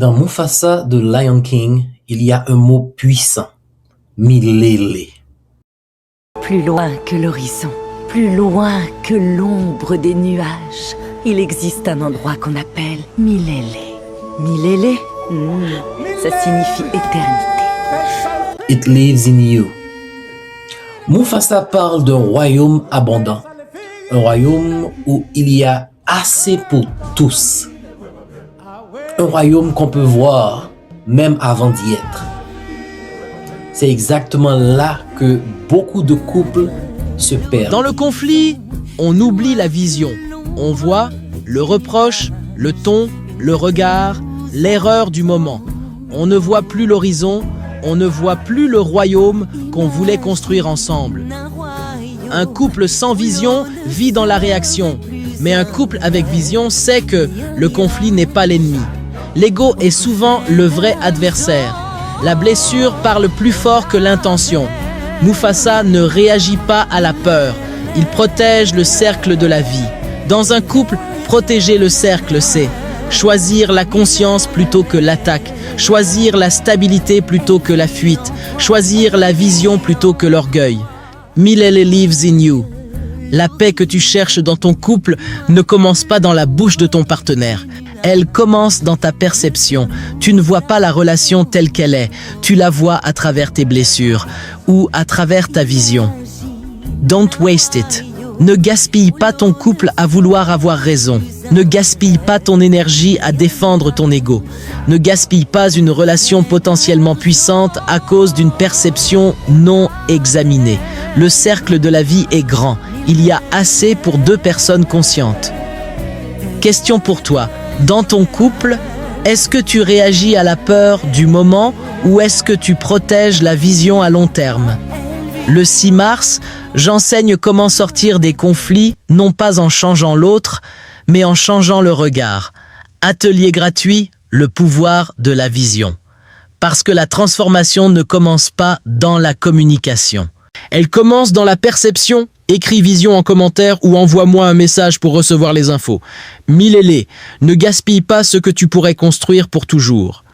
Dans Mufasa de Lion King, il y a un mot puissant, Milele. Plus loin que l'horizon, plus loin que l'ombre des nuages, il existe un endroit qu'on appelle Milele. Milele, ça signifie éternité. It lives in you. Mufasa parle d'un royaume abondant, un royaume où il y a assez pour tous. Un royaume qu'on peut voir même avant d'y être. C'est exactement là que beaucoup de couples se perdent. Dans le conflit, on oublie la vision. On voit le reproche, le ton, le regard, l'erreur du moment. On ne voit plus l'horizon, on ne voit plus le royaume qu'on voulait construire ensemble. Un couple sans vision vit dans la réaction, mais un couple avec vision sait que le conflit n'est pas l'ennemi. L'ego est souvent le vrai adversaire. La blessure parle plus fort que l'intention. Mufasa ne réagit pas à la peur. Il protège le cercle de la vie. Dans un couple, protéger le cercle, c'est choisir la conscience plutôt que l'attaque, choisir la stabilité plutôt que la fuite, choisir la vision plutôt que l'orgueil. Milele lives in you. La paix que tu cherches dans ton couple ne commence pas dans la bouche de ton partenaire. Elle commence dans ta perception. Tu ne vois pas la relation telle qu'elle est. Tu la vois à travers tes blessures ou à travers ta vision. Don't waste it. Ne gaspille pas ton couple à vouloir avoir raison. Ne gaspille pas ton énergie à défendre ton ego. Ne gaspille pas une relation potentiellement puissante à cause d'une perception non examinée. Le cercle de la vie est grand. Il y a assez pour 2 personnes conscientes. Question pour toi. Dans ton couple, est-ce que tu réagis à la peur du moment ou est-ce que tu protèges la vision à long terme? Le 6 mars, j'enseigne comment sortir des conflits, non pas en changeant l'autre, mais en changeant le regard. Atelier gratuit, le pouvoir de la vision. Parce que la transformation ne commence pas dans la communication. Elle commence dans la perception. Écris vision en commentaire ou envoie-moi un message pour recevoir les infos. Milele, ne gaspille pas ce que tu pourrais construire pour toujours.